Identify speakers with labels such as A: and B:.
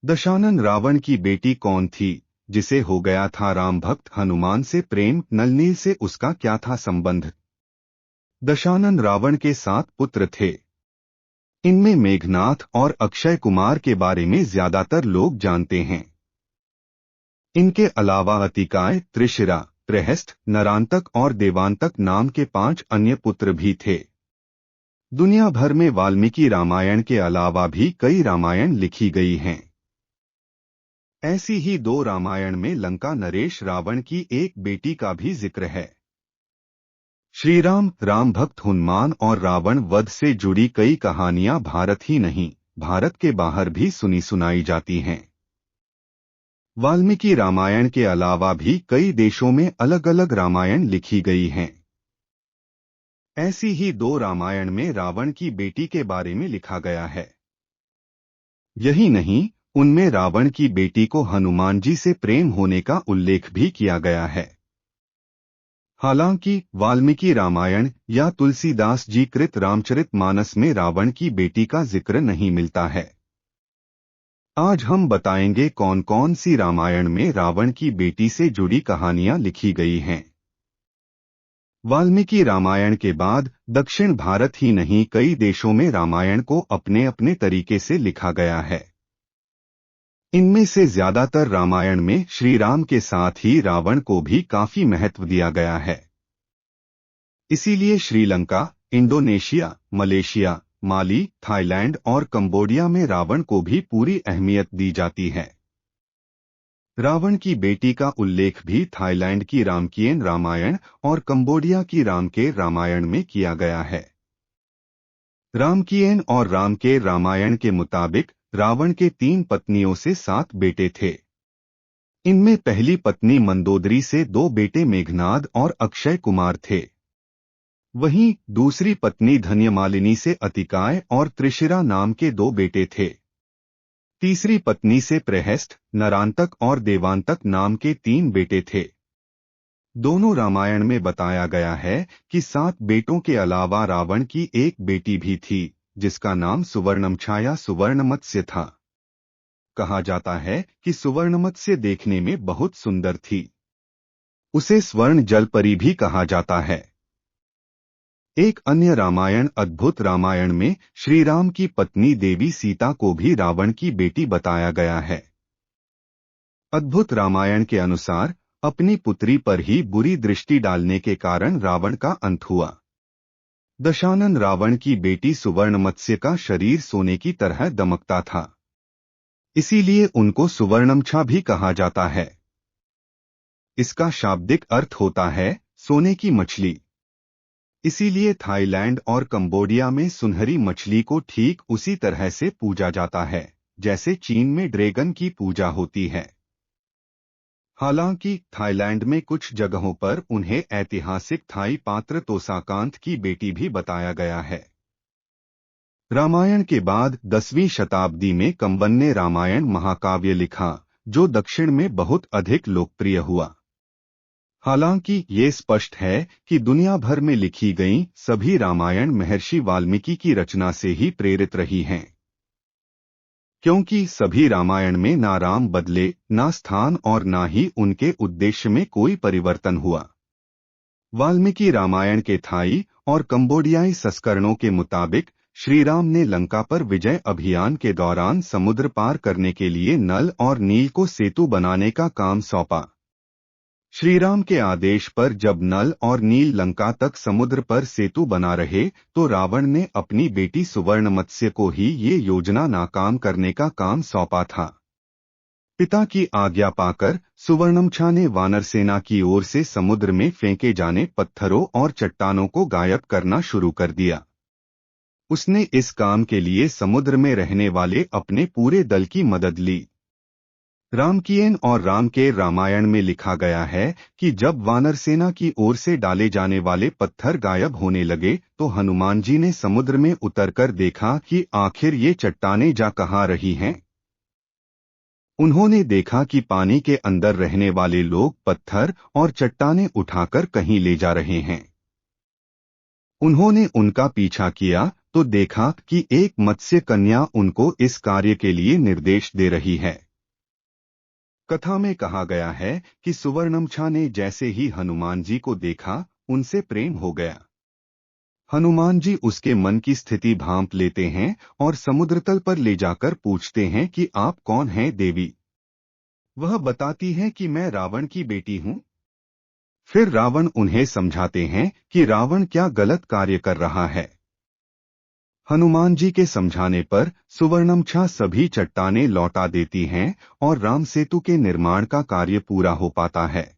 A: दशानन रावण की बेटी कौन थी जिसे हो गया था राम भक्त हनुमान से प्रेम? नलनील से उसका क्या था संबंध? दशानन रावण के 7 पुत्र थे। इनमें मेघनाथ और अक्षय कुमार के बारे में ज्यादातर लोग जानते हैं। इनके अलावा अतिकाय, त्रिशिरा, प्रहस्त, नरांतक और देवांतक नाम के 5 अन्य पुत्र भी थे। दुनिया भर में वाल्मीकि रामायण के अलावा भी कई रामायण लिखी गई हैं। ऐसी ही 2 रामायण में लंका नरेश रावण की एक बेटी का भी जिक्र है। श्रीराम, राम भक्त हनुमान और रावण वध से जुड़ी कई कहानियां भारत ही नहीं, भारत के बाहर भी सुनी सुनाई जाती हैं। वाल्मीकि रामायण के अलावा भी कई देशों में अलग अलग रामायण लिखी गई हैं। ऐसी ही 2 रामायण में रावण की बेटी के बारे में लिखा गया है। यही नहीं, उनमें रावण की बेटी को हनुमान जी से प्रेम होने का उल्लेख भी किया गया है। हालांकि वाल्मीकि रामायण या तुलसीदास जी कृत रामचरितमानस में रावण की बेटी का जिक्र नहीं मिलता है। आज हम बताएंगे कौन कौन सी रामायण में रावण की बेटी से जुड़ी कहानियां लिखी गई हैं। वाल्मीकि रामायण के बाद दक्षिण भारत ही नहीं कई देशों में रामायण को अपने अपने तरीके से लिखा गया है। इनमें से ज्यादातर रामायण में श्री राम के साथ ही रावण को भी काफी महत्व दिया गया है। इसीलिए श्रीलंका, इंडोनेशिया, मलेशिया, माली, थाईलैंड और कंबोडिया में रावण को भी पूरी अहमियत दी जाती है। रावण की बेटी का उल्लेख भी थाईलैंड की रामकीन रामायण और कंबोडिया की रामकेर रामायण में किया गया है। रामकीन और रामकेर रामायण के मुताबिक रावण के 3 पत्नियों से 7 बेटे थे। इनमें पहली पत्नी मंदोदरी से 2 बेटे मेघनाद और अक्षय कुमार थे। वहीं दूसरी पत्नी धन्यमालिनी से अतिकाय और त्रिशिरा नाम के 2 बेटे थे। तीसरी पत्नी से प्रहस्त, नरांतक और देवांतक नाम के 3 बेटे थे। दोनों रामायण में बताया गया है कि 7 बेटों के अलावा रावण की एक बेटी भी थी जिसका नाम सुवर्णमछा या सुवर्णमत्स्य था। कहा जाता है कि सुवर्णमत्स्य देखने में बहुत सुंदर थी। उसे स्वर्ण जलपरी भी कहा जाता है। एक अन्य रामायण अद्भुत रामायण में श्री राम की पत्नी देवी सीता को भी रावण की बेटी बताया गया है। अद्भुत रामायण के अनुसार अपनी पुत्री पर ही बुरी दृष्टि डालने के कारण रावण का अंत हुआ। दशानन रावण की बेटी सुवर्णमत्स्य का शरीर सोने की तरह दमकता था, इसीलिए उनको सुवर्णमछा भी कहा जाता है। इसका शाब्दिक अर्थ होता है सोने की मछली। इसीलिए थाईलैंड और कंबोडिया में सुनहरी मछली को ठीक उसी तरह से पूजा जाता है जैसे चीन में ड्रैगन की पूजा होती है। हालांकि थाईलैंड में कुछ जगहों पर उन्हें ऐतिहासिक थाई पात्र तोसाकांत की बेटी भी बताया गया है। रामायण के बाद 10वीं शताब्दी में कंबन ने रामायण महाकाव्य लिखा जो दक्षिण में बहुत अधिक लोकप्रिय हुआ। हालांकि ये स्पष्ट है कि दुनिया भर में लिखी गई सभी रामायण महर्षि वाल्मीकि की रचना से ही प्रेरित रही हैं, क्योंकि सभी रामायण में ना राम बदले, ना स्थान और ना ही उनके उद्देश्य में कोई परिवर्तन हुआ। वाल्मीकि रामायण के थाई और कंबोडियाई संस्करणों के मुताबिक श्री राम ने लंका पर विजय अभियान के दौरान समुद्र पार करने के लिए नल और नील को सेतु बनाने का काम सौंपा। श्रीराम के आदेश पर जब नल और नील लंका तक समुद्र पर सेतु बना रहे तो रावण ने अपनी बेटी सुवर्णमत्स्य को ही ये योजना नाकाम करने का काम सौंपा था। पिता की आज्ञा पाकर सुवर्णमछा ने वानर सेना की ओर से समुद्र में फेंके जाने पत्थरों और चट्टानों को गायब करना शुरू कर दिया। उसने इस काम के लिए समुद्र में रहने वाले अपने पूरे दल की मदद ली। रामकीन और रामकेर रामायण में लिखा गया है कि जब वानर सेना की ओर से डाले जाने वाले पत्थर गायब होने लगे तो हनुमान जी ने समुद्र में उतरकर देखा कि आखिर ये चट्टानें जा कहाँ रही हैं। उन्होंने देखा कि पानी के अंदर रहने वाले लोग पत्थर और चट्टानें उठाकर कहीं ले जा रहे हैं। उन्होंने उनका पीछा किया तो देखा कि एक मत्स्य कन्या उनको इस कार्य के लिए निर्देश दे रही है। कथा में कहा गया है कि सुवर्णमछा ने जैसे ही हनुमान जी को देखा, उनसे प्रेम हो गया। हनुमान जी उसके मन की स्थिति भांप लेते हैं और समुद्र तल पर ले जाकर पूछते हैं कि आप कौन हैं देवी। वह बताती है कि मैं रावण की बेटी हूँ। फिर रावण उन्हें समझाते हैं कि रावण क्या गलत कार्य कर रहा है। हनुमान जी के समझाने पर सुवर्णमछा सभी चट्टानें लौटा देती हैं और राम सेतु के निर्माण का कार्य पूरा हो पाता है।